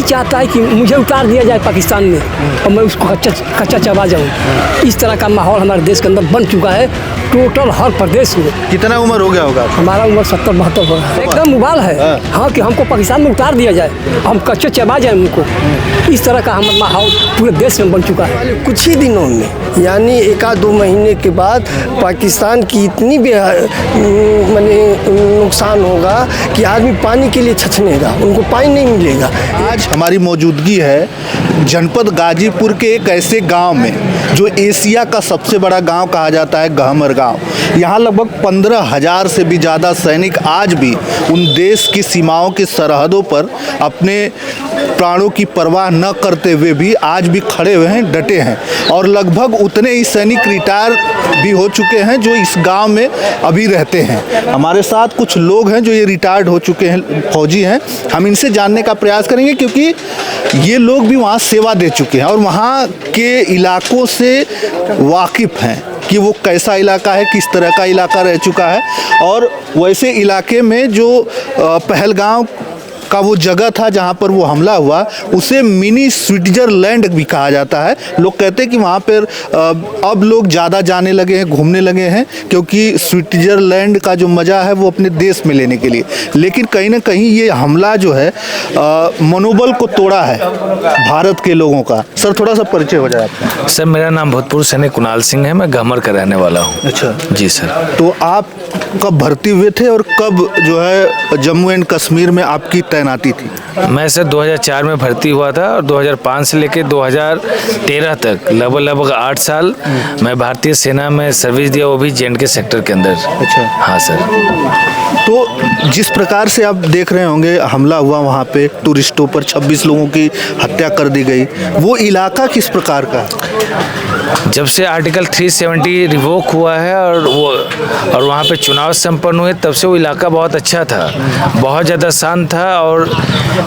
चाहता है कि मुझे उतार दिया जाए पाकिस्तान में और मैं उसको कच्चा चबा जाऊँ। इस तरह का माहौल हमारे देश के अंदर बन चुका है टोटल हर प्रदेश में। कितना उम्र हो गया होगा? हमारा उम्र 70-72 हो रहा है। एकदम उबाल है हाँ कि हमको पाकिस्तान में उतार दिया जाए, हम कच्चे चबा जाए उनको। इस तरह का हमारा माहौल पूरे देश में बन चुका है। कुछ ही दिनों में यानी 1-2 महीने के बाद पाकिस्तान की इतनी माने नुकसान होगा कि आदमी पानी के लिए छछनेगा, उनको पानी नहीं मिलेगा। आज हमारी मौजूदगी है जनपद गाजीपुर के एक ऐसे गांव में जो एशिया का सबसे बड़ा गांव कहा जाता है, गहमर गांव। यहाँ लगभग 15,000 से भी ज़्यादा सैनिक आज भी उन देश की सीमाओं की सरहदों पर अपने प्राणों की परवाह न करते हुए भी आज भी खड़े हुए हैं, डटे हैं। और लगभग उतने ही सैनिक रिटायर भी हो चुके हैं जो इस गांव में अभी रहते हैं। हमारे साथ कुछ लोग हैं जो ये रिटायर्ड हो चुके हैं, फौजी हैं। हम इनसे जानने का प्रयास करेंगे क्योंकि ये लोग भी वहाँ सेवा दे चुके हैं और वहाँ के इलाकों से वाकिफ़ हैं कि वो कैसा इलाका है, किस तरह का इलाका रह चुका है। और वैसे इलाके में जो पहलगाम का वो जगह था जहाँ पर वो हमला हुआ, उसे मिनी स्विट्जरलैंड भी कहा जाता है। लोग कहते हैं कि वहाँ पर अब लोग ज़्यादा जाने लगे हैं, घूमने लगे हैं, क्योंकि स्विट्जरलैंड का जो मज़ा है वो अपने देश में लेने के लिए। लेकिन कहीं ना कहीं ये हमला जो है मनोबल को तोड़ा है भारत के लोगों का। सर थोड़ा सा परिचय हो जाए आपका। सर मेरा नाम भूतपूर्व सैनिक कुणाल सिंह है, मैं गहमर का रहने वाला हूँ। अच्छा जी सर। तो आप कब भर्ती हुए थे और कब जो है जम्मू एंड कश्मीर में आपकी तैनाती थी? मैं सर 2004 में भर्ती हुआ था और 2005 से लेकर 2013 तक लगभग 8 साल मैं भारतीय सेना में सर्विस दिया, वो भी जे&के सेक्टर के अंदर। अच्छा हाँ सर। तो जिस प्रकार से आप देख रहे होंगे हमला हुआ वहाँ पे टूरिस्टों पर, 26 लोगों की हत्या कर दी गई, वो इलाका किस प्रकार का है? जब से आर्टिकल 370 रिवोक हुआ है और वहाँ पे चुनाव संपन्न हुए, तब से वो इलाका बहुत अच्छा था, बहुत ज़्यादा शांत था और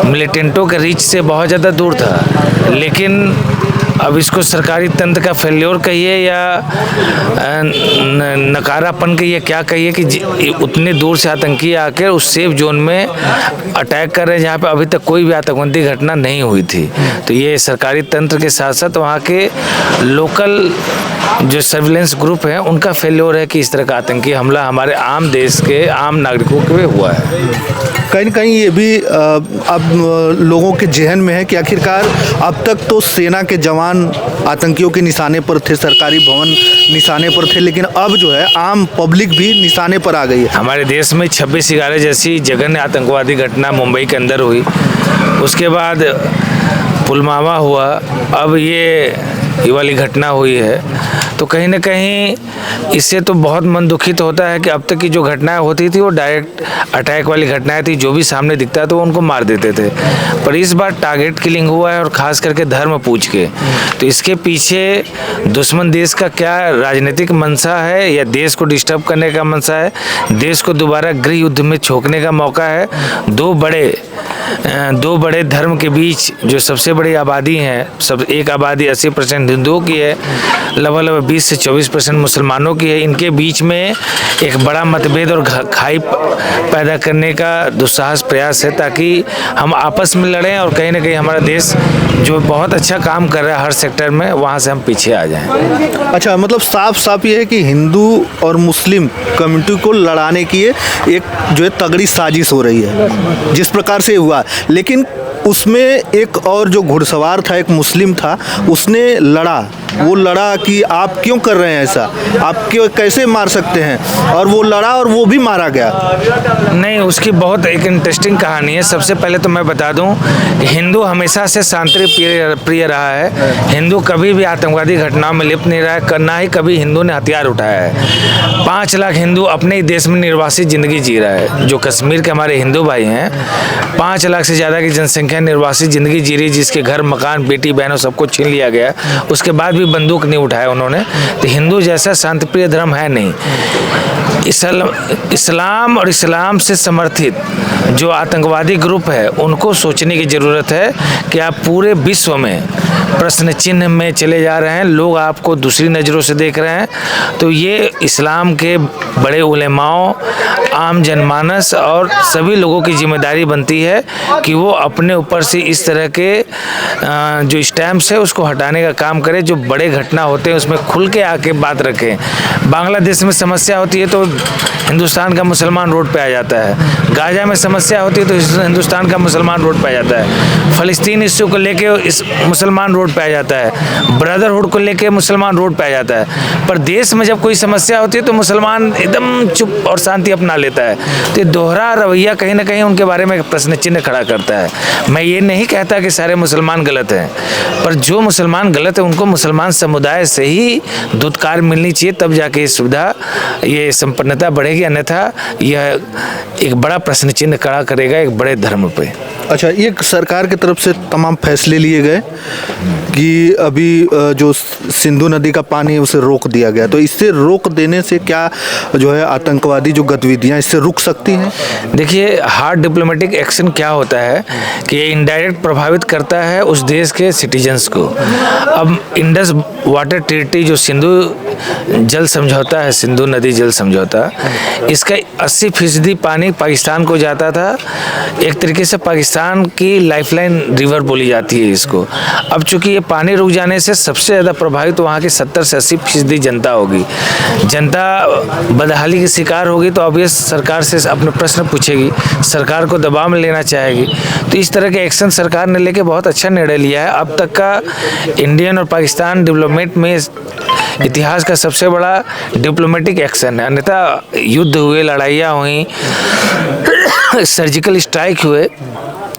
मिलिटेंटों के रीच से बहुत ज़्यादा दूर था। लेकिन अब इसको सरकारी तंत्र का फेल्योर कहिए या नकारापन कहिए, क्या कहिए कि उतने दूर से आतंकी आकर उस सेफ जोन में अटैक कर रहे हैं जहाँ पे अभी तक कोई भी आतंकवादी घटना नहीं हुई थी। तो ये सरकारी तंत्र के साथ साथ वहाँ के लोकल जो सर्विलेंस ग्रुप हैं उनका फेल्योर है कि इस तरह का आतंकी हमला हमारे आम देश के आम नागरिकों पे हुआ है। कहीं न कहीं ये भी अब लोगों के जहन में है कि आखिरकार अब तक तो सेना के जवान आतंकियों के निशाने पर थे, सरकारी भवन निशाने पर थे, लेकिन अब जो है आम पब्लिक भी निशाने पर आ गई है। हमारे देश में 26/11 जैसी जघन्य आतंकवादी घटना मुंबई के अंदर हुई, उसके बाद पुलवामा हुआ, अब ये वाली घटना हुई है। तो कहीं ना कहीं इससे तो बहुत मन दुखित होता है कि अब तक की जो घटनाएं होती थी वो डायरेक्ट अटैक वाली घटनाएं थी, जो भी सामने दिखता तो उनको मार देते थे। पर इस बार टारगेट किलिंग हुआ है और ख़ास करके धर्म पूछ के। तो इसके पीछे दुश्मन देश का क्या राजनीतिक मंशा है या देश को डिस्टर्ब करने का मंशा है, देश को दोबारा गृह युद्ध में झोंकने का मौका है। दो बड़े धर्म के बीच जो सबसे बड़ी आबादी है, एक आबादी 80% हिंदुओं की है, लगभग 20 से 24% मुसलमानों की है, इनके बीच में एक बड़ा मतभेद और खाई पैदा करने का दुस्साहस प्रयास है ताकि हम आपस में लड़ें और कहीं ना कहीं हमारा देश जो बहुत अच्छा काम कर रहा है हर सेक्टर में, वहाँ से हम पीछे आ जाएं। अच्छा, मतलब साफ ये है कि हिंदू और मुस्लिम कम्युनिटी को लड़ाने की एक जो है तगड़ी साजिश हो रही है जिस प्रकार से हुआ। लेकिन उसमें एक और जो घुड़सवार था, एक मुस्लिम था, उसने वो लड़ा कि आप क्यों कर रहे हैं ऐसा, आप क्यों कैसे मार सकते हैं, और वो लड़ा और वो भी मारा गया। नहीं, उसकी बहुत एक इंटरेस्टिंग कहानी है। सबसे पहले तो मैं बता दूं कि हिंदू हमेशा से शांति प्रिय रहा है। हिंदू कभी भी आतंकवादी घटनाओं में लिप्त नहीं रहा है, ना ही कभी हिंदू ने हथियार उठाया है। 5 लाख हिंदू अपने ही देश में निर्वासित जिंदगी जी रहा है। जो कश्मीर के हमारे हिंदू भाई हैं, 5 लाख से ज़्यादा की जनसंख्या निर्वासित जिंदगी जी रही, जिसके घर मकान बेटी बहनों सबको छीन लिया गया, उसके बाद भी बंदूक नहीं उठाया उन्होंने। तो हिंदू जैसा शांतिप्रिय धर्म है नहीं। इस्लाम और इस्लाम से समर्थित जो आतंकवादी ग्रुप है उनको सोचने की ज़रूरत है कि आप पूरे विश्व में प्रश्न चिन्ह में चले जा रहे हैं, लोग आपको दूसरी नज़रों से देख रहे हैं। तो ये इस्लाम के बड़े उलेमाओं, आम जनमानस और सभी लोगों की जिम्मेदारी बनती है कि वो अपने ऊपर से इस तरह के जो स्टैम्प्स है उसको हटाने का काम करें। जो बड़े घटना होते हैं उसमें खुल के आके बात रखें। बांग्लादेश में समस्या होती है तो हिंदुस्तान का मुसलमान रोड पे आ जाता है, गाजा में समस्या होती है तो हिंदुस्तान का मुसलमान रोड पे आ जाता है, फ़लस्तीन इश्यू को लेके इस मुसलमान रोड पे आ जाता है, ब्रदरहुड को लेके मुसलमान रोड पे आ जाता है। पर देश में जब कोई समस्या होती है तो मुसलमान एकदम चुप और शांति अपना लेता है। तो ये दोहरा रवैया कहीं ना कहीं उनके बारे में प्रश्न चिन्ह खड़ा करता है। मैं ये नहीं कहता कि सारे मुसलमान गलत हैं, पर जो मुसलमान गलत है उनको मुसलमान समुदाय से ही दुत्कार मिलनी चाहिए, तब जाके ये सुविधा, ये संपन्नता बढ़ेगी। अन्यथा यह एक बड़ा प्रश्न चिन्ह खड़ा करेगा एक बड़े धर्म पे। अच्छा, ये सरकार की तरफ से तमाम फैसले लिए गए कि अभी जो सिंधु नदी का पानी है उसे रोक दिया गया, तो इससे रोक देने से क्या जो है आतंकवादी जो गतिविधियां इससे रुक सकती हैं? देखिए, हार्ड डिप्लोमेटिक एक्शन क्या होता है कि ये इनडायरेक्ट प्रभावित करता है उस देश के सिटीजन्स को। अब इंडस वाटर ट्रीटी जो सिंधु जल समझौता है, सिंधु नदी जल समझौता, इसका 80% पानी पाकिस्तान को जाता था। एक तरीके से पाकिस्तान की लाइफलाइन रिवर बोली जाती है इसको। अब चूंकि ये पानी रुक जाने से सबसे ज़्यादा प्रभावित वहाँ की 70 से 80% जनता होगी। जनता बदहाली की शिकार होगी तो ऑब्वियस सरकार से अपने प्रश्न पूछेगी, सरकार को दबाव में लेना चाहेगी। तो इस तरह के एक्शन सरकार ने लेके बहुत अच्छा निर्णय लिया है। अब तक का इंडियन और पाकिस्तान डेवलपमेंट में इतिहास का सबसे बड़ा डिप्लोमेटिक एक्शन है। अन्यथा युद्ध हुए, लड़ाइयाँ हुई, सर्जिकल स्ट्राइक हुए,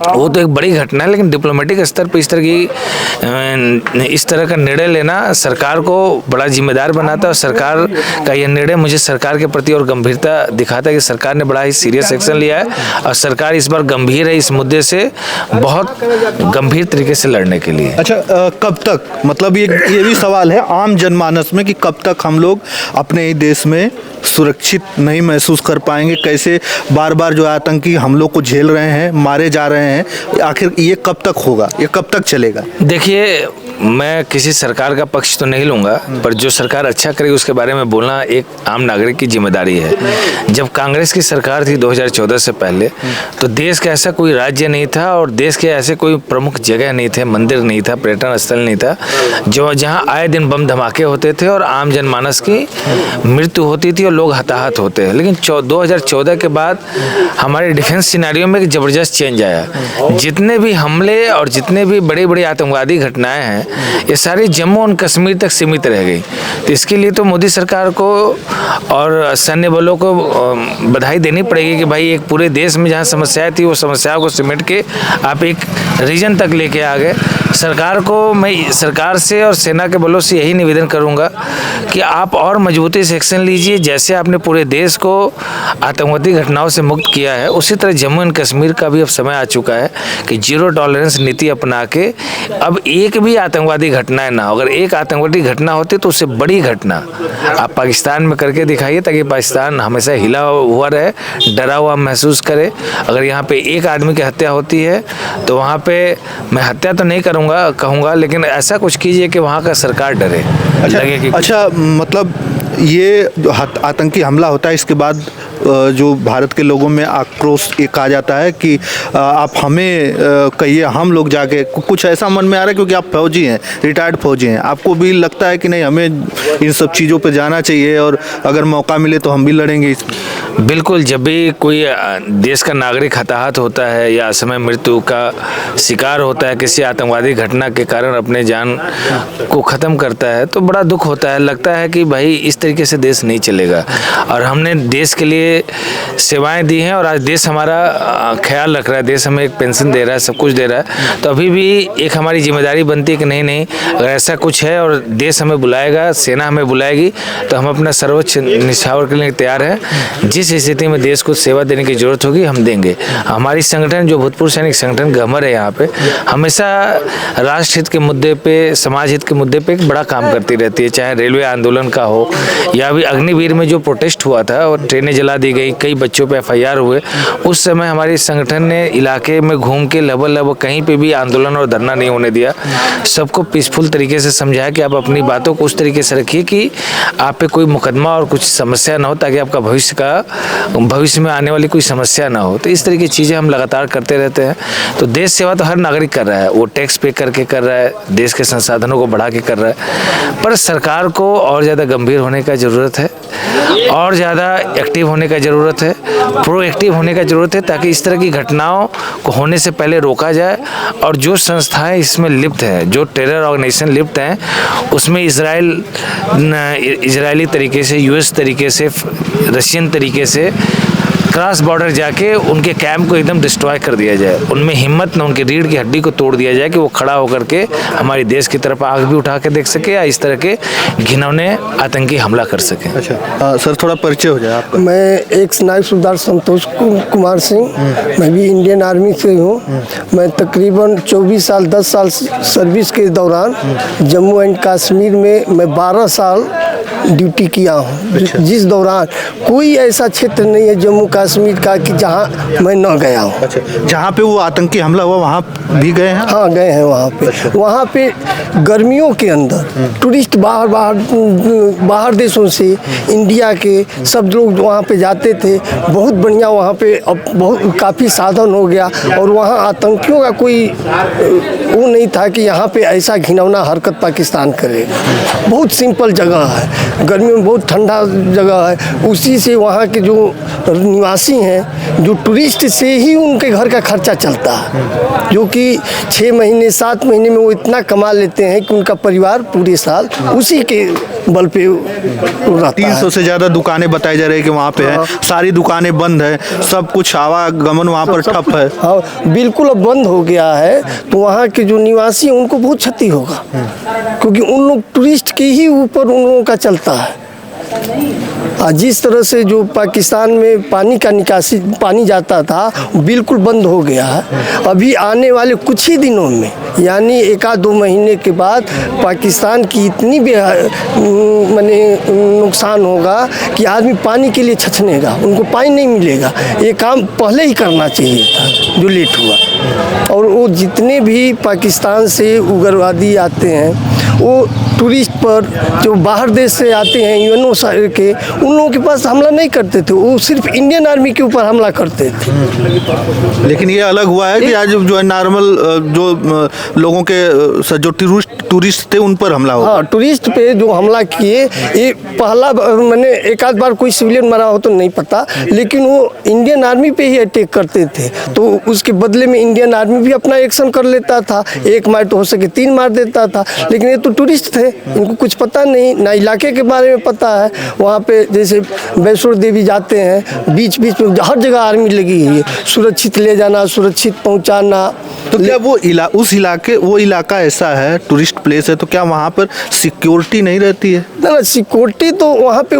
वो तो एक बड़ी घटना है, लेकिन डिप्लोमेटिक स्तर पर इस तरह का निर्णय लेना सरकार को बड़ा जिम्मेदार बनाता है। और सरकार का यह निर्णय मुझे सरकार के प्रति और गंभीरता दिखाता है कि सरकार ने बड़ा ही सीरियस एक्शन लिया है और सरकार इस बार गंभीर है इस मुद्दे से, बहुत गंभीर तरीके से लड़ने के लिए। अच्छा, कब तक, मतलब ये भी सवाल है आम जनमानस में कि कब तक हम लोग अपने ही देश में सुरक्षित नहीं महसूस कर पाएंगे? कैसे बार बार जो आतंकी हमलों को झेल रहे हैं, मारे जा रहे हैं, आखिर ये कब तक होगा, ये कब तक चलेगा? देखिए, मैं किसी सरकार का पक्ष तो नहीं लूँगा, पर जो सरकार अच्छा करेगी उसके बारे में बोलना एक आम नागरिक की जिम्मेदारी है। जब कांग्रेस की सरकार थी 2014 से पहले, तो देश का ऐसा कोई राज्य नहीं था और देश के ऐसे कोई प्रमुख जगह नहीं थे, मंदिर नहीं था, पर्यटन स्थल नहीं था जो जहाँ आए दिन बम धमाके होते थे और आम जनमानस की मृत्यु होती थी और लोग हताहत होते हैं। लेकिन 2014 के बाद हमारे डिफेंस सिनेरियो में एक ज़बरदस्त चेंज आया। जितने भी हमले और जितने भी बड़ी बड़ी आतंकवादी घटनाएं हैं, ये सारी जम्मू और कश्मीर तक सीमित रह गई। तो इसके लिए तो मोदी सरकार को और सैन्य बलों को बधाई देनी पड़ेगी कि भाई एक पूरे देश में जहाँ समस्याएं थी वो समस्याओं को सिमट के आप एक रीजन तक लेके आ गए। सरकार को, मैं सरकार से और सेना के बलों से यही निवेदन करूंगा कि आप और मजबूती से एक्शन लीजिए। जैसे आपने पूरे देश को आतंकवादी घटनाओं से मुक्त किया है, उसी तरह जम्मू एंड कश्मीर का भी अब समय आ चुका है कि जीरो टॉलरेंस नीति अपना के अब एक भी आतंकवादी घटनाएं ना हो। अगर एक आतंकवादी घटना होती तो उससे बड़ी घटना आप पाकिस्तान में करके दिखाइए, ताकि पाकिस्तान हमेशा हिला हुआ रहे, डरा हुआ महसूस करे। अगर यहाँ पे एक आदमी की हत्या होती है तो वहाँ पे मैं हत्या तो नहीं कहूँगा, लेकिन ऐसा कुछ कीजिए कि वहाँ का सरकार डरे। अच्छा, मतलब ये जो आतंकी हमला होता है इसके बाद जो भारत के लोगों में आक्रोश एक आ जाता है कि आप हमें कहिए, हम लोग जाके, कुछ ऐसा मन में आ रहा है क्योंकि आप फौजी हैं, रिटायर्ड फौजी हैं, आपको भी लगता है कि नहीं हमें इन सब चीज़ों पे जाना चाहिए और अगर मौका मिले तो हम भी लड़ेंगे इसमें? बिल्कुल, जब भी कोई देश का नागरिक हताहत होता है या असमय मृत्यु का शिकार होता है, किसी आतंकवादी घटना के कारण अपने जान को ख़त्म करता है, तो बड़ा दुख होता है। लगता है कि भाई इस तरीके से देश नहीं चलेगा और हमने देश के लिए सेवाएं दी हैं और आज देश हमारा ख्याल रख रहा है, देश हमें एक पेंशन दे रहा है, सब कुछ दे रहा है। तो अभी भी एक हमारी जिम्मेदारी बनती है कि नहीं, अगर ऐसा कुछ है और देश हमें बुलाएगा, सेना हमें बुलाएगी, तो हम अपना सर्वोच्च निछावर के लिए तैयार हैं। जिस स्थिति में देश को सेवा देने की जरूरत होगी हम देंगे। हमारी संगठन जो भूतपूर्व सैनिक संगठन गमर है, यहाँ पे हमेशा राष्ट्र हित के मुद्दे पे, समाज हित के मुद्दे पे एक बड़ा काम करती रहती है। चाहे रेलवे आंदोलन का हो या भी अग्निवीर में जो प्रोटेस्ट हुआ था और ट्रेनें जला दी गई, कई बच्चों पे FIR हुए, उस समय हमारे संगठन ने इलाके में घूम के लगभग कहीं पे भी आंदोलन और धरना नहीं होने दिया। सबको पीसफुल तरीके से समझाया कि आप अपनी बातों को उस तरीके से रखिए कि आप पे कोई मुकदमा और कुछ समस्या ना हो, ताकि आपका भविष्य में आने वाली कोई समस्या ना हो। तो इस तरह की चीज़ें हम लगातार करते रहते हैं। तो देश सेवा तो हर नागरिक कर रहा है, वो टैक्स पे करके कर रहा है, देश के संसाधनों को बढ़ा के कर रहा है, पर सरकार को और ज़्यादा गंभीर होने का ज़रूरत है, और ज़्यादा एक्टिव होने का ज़रूरत है, प्रोएक्टिव होने का ज़रूरत है, ताकि इस तरह की घटनाओं को होने से पहले रोका जाए। और जो संस्थाएं इसमें लिप्त हैं, जो टेरर ऑर्गेनाइजेशन लिप्त हैं, उसमें इजरायली तरीके से, US तरीके से, रशियन तरीके से क्रॉस बॉर्डर जाके उनके कैंप को एकदम डिस्ट्रॉय कर दिया जाए, उनमें हिम्मत न, उनकी रीढ़ की हड्डी को तोड़ दिया जाए कि वो खड़ा होकर के हमारे देश की तरफ आग भी उठा के देख सके या इस तरह के घिनौने आतंकी हमला कर सके। अच्छा सर, थोड़ा परिचय हो जाए आपका। मैं एक्स नायक सूबेदार संतोष कुमार सिंह, मैं भी इंडियन आर्मी से हूँ। मैं तकरीबन 24 साल 10 साल सर्विस के दौरान जम्मू एंड कश्मीर में मैं 12 साल ड्यूटी किया हूँ। जिस दौरान कोई ऐसा क्षेत्र नहीं है जम्मू कश्मीर का कि जहाँ मैं न गया हूँ। अच्छा, जहाँ पे वो आतंकी हमला हुआ वहाँ भी गए हैं? हाँ, गए हैं वहाँ पे। अच्छा। वहाँ पे गर्मियों के अंदर टूरिस्ट बाहर देशों से, इंडिया के सब लोग वहाँ पे जाते थे। बहुत बढ़िया वहाँ पे अब बहुत काफ़ी साधन हो गया, और वहाँ आतंकियों का कोई वो नहीं था कि यहाँ पे ऐसा घिनौना हरकत पाकिस्तान करेगा। बहुत सिंपल जगह है, गर्मी में बहुत ठंडा जगह है। उसी से वहाँ के जो निवासी हैं, जो टूरिस्ट से ही उनके घर का खर्चा चलता है, जो कि 6 महीने 7 महीने में वो इतना कमा लेते हैं कि उनका परिवार पूरे साल उसी के बल पे रहता है। 300 से ज़्यादा दुकानें बताई जा रही है कि वहाँ पे है, सारी दुकानें बंद है, सब कुछ आवागमन वहाँ पर ठप है। हाँ, बिल्कुल अब बंद हो गया है। तो वहाँ के जो निवासी हैं उनको बहुत क्षति होगा, क्योंकि उन लोग टूरिस्ट के ही ऊपर उन लोगों का चलता है। जिस तरह से जो पाकिस्तान में पानी का निकासी, पानी जाता था, बिल्कुल बंद हो गया है। अभी आने वाले कुछ ही दिनों में, यानी 1-2 महीने के बाद पाकिस्तान की इतनी नुकसान होगा कि आदमी पानी के लिए छछनेगा, उनको पानी नहीं मिलेगा। ये काम पहले ही करना चाहिए था, जो लेट हुआ। और वो जितने भी पाकिस्तान से उग्रवादी आते हैं, वो टूरिस्ट पर जो बाहर देश से आते हैं, UNO के, उन लोगों के पास हमला नहीं करते थे, वो सिर्फ इंडियन आर्मी के ऊपर हमला करते थे। लेकिन ये अलग हुआ है कि आज जो है नॉर्मल जो लोगों के जो टूरिस्ट थे उन पर हमला हुआ। हाँ, टूरिस्ट पे जो हमला किए, ये पहला मैंने 1-8 बार कोई सिविलियन मरा हो तो नहीं पता, लेकिन वो इंडियन आर्मी पे ही अटैक करते थे। तो उसके बदले में इंडियन आर्मी भी अपना एक्शन कर लेता था, 1 मार तो हो सके 3 मार देता था। लेकिन ये तो टूरिस्ट थे, इनको कुछ पता नहीं, ना इलाके के बारे में पता है। वहाँ पे जैसे वैष्णो देवी जाते हैं, बीच बीच में हर जगह आर्मी लगी हुई है, सुरक्षित ले जाना, सुरक्षित पहुँचाना। तो क्या वो वो इलाका ऐसा है, टूरिस्ट प्लेस है, तो क्या वहाँ पर सिक्योरिटी नहीं रहती है? ना, सिक्योरिटी तो वहाँ पे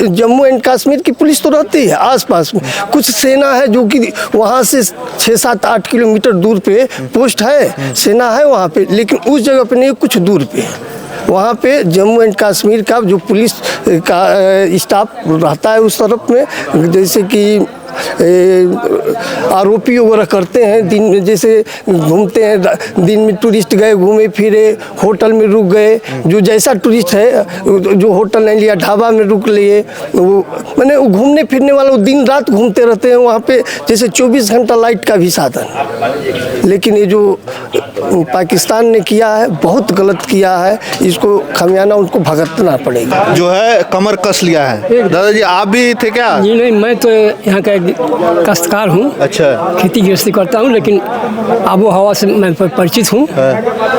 जम्मू एंड कश्मीर की पुलिस तो रहती है आसपास में। कुछ सेना है जो कि वहाँ से 6-7-8 किलोमीटर दूर पे पोस्ट है, सेना है वहाँ पे, लेकिन उस जगह पे नहीं, कुछ दूर पे। वहाँ पे जम्मू एंड कश्मीर का जो पुलिस का स्टाफ रहता है उस तरफ में, जैसे कि आरोपी वगैरह करते हैं, दिन में जैसे घूमते हैं, दिन में टूरिस्ट गए, घूमे फिरे, होटल में रुक गए, जो जैसा टूरिस्ट है, जो होटल नहीं लिया, ढाबा में रुक लिए, वो मैंने वो घूमने फिरने वाला, वो दिन रात घूमते रहते हैं वहाँ पे, जैसे 24 घंटा लाइट का भी साधन। लेकिन ये जो पाकिस्तान ने किया है, बहुत गलत किया है, इसको खमियाना उनको भुगतना पड़ेगा। जो है कमर कस लिया है। दादाजी आप भी थे क्या? जी नहीं, मैं तो यहाँ का काश्तकार हूँ। अच्छा। खेती गृहस्थी करता हूँ, लेकिन आबो हवा से मैं परिचित हूँ।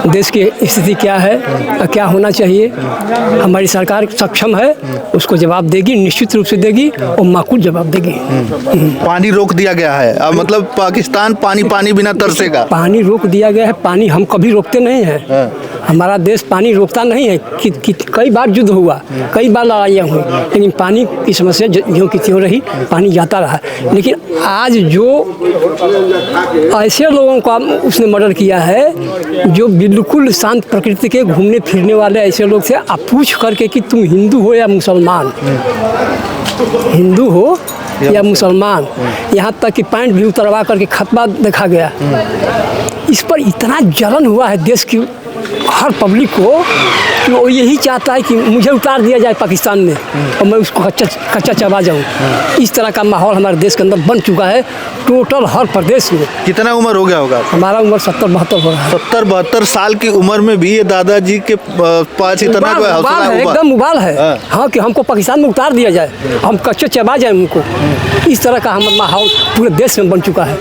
देश की स्थिति क्या है, क्या होना चाहिए, हमारी सरकार सक्षम है, उसको जवाब देगी, निश्चित रूप से देगी और माकूल जवाब देगी। पानी रोक दिया गया है, अब मतलब पाकिस्तान पानी बिना तरसेगा। पानी रोक दिया गया है, पानी हम कभी रोकते नहीं हैं। हमारा देश पानी रोकता नहीं है। कई बार युद्ध हुआ, कई बार लड़ाइयाँ हुई, लेकिन पानी की समस्या ज्यों की त्यों रही, पानी जाता रहा। लेकिन आज जो ऐसे लोगों का उसने मर्डर किया है, जो बिल्कुल शांत प्रकृति के घूमने फिरने वाले ऐसे लोग थे, आप पूछ करके कि तुम हिंदू हो या मुसलमान, हिंदू हो या मुसलमान, यहाँ तक कि पैंट भी उतरवा करके खतबा देखा गया। इस पर इतना जलन हुआ है देश की हर पब्लिक को कि वो यही चाहता है कि मुझे उतार दिया जाए पाकिस्तान में और मैं उसको कच्चा चबा जाऊँ। इस तरह का माहौल हमारे देश के अंदर बन चुका है टोटल हर प्रदेश में। कितना उम्र हो गया होगा? हमारा उम्र 70-72 हो रहा है। 70-72 साल की उम्र में भी ये दादाजी के पास इतना कोई हौसला है, एकदम उबाल है। हाँ कि हमको पाकिस्तान में उतार दिया जाए, हम कच्चे चबा जाए उनको। इस तरह का हमारा माहौल पूरे देश में बन चुका है।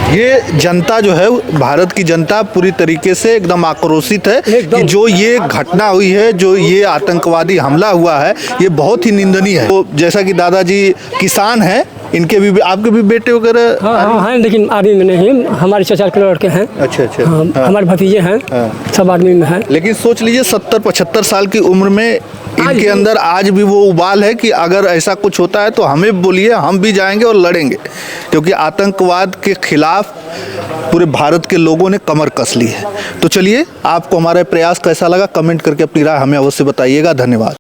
ये जनता जो है, भारत की जनता पूरी तरीके से एकदम आक्रोशित है कि जो ये घटना हुई है, जो ये आतंकवादी हमला हुआ है, ये बहुत ही निंदनीय है। तो जैसा कि दादाजी किसान हैं, इनके भी आपके भी बेटे वगैरह? हाँ हैं, लेकिन आर्मी में नहीं, हमारे चाचा के लड़के हैं। अच्छा। हाँ, हमारे भतीजे हैं, सब आर्मी में हैं। लेकिन सोच लीजिए 70-75 साल की उम्र में इनके अंदर आज भी वो उबाल है कि अगर ऐसा कुछ होता है तो हमें बोलिए, हम भी जाएंगे और लड़ेंगे, क्योंकि आतंकवाद के खिलाफ पूरे भारत के लोगों ने कमर कस ली है। तो चलिए, आपको हमारा प्रयास कैसा लगा कमेंट करके अपनी राय हमें अवश्य बताइएगा। धन्यवाद।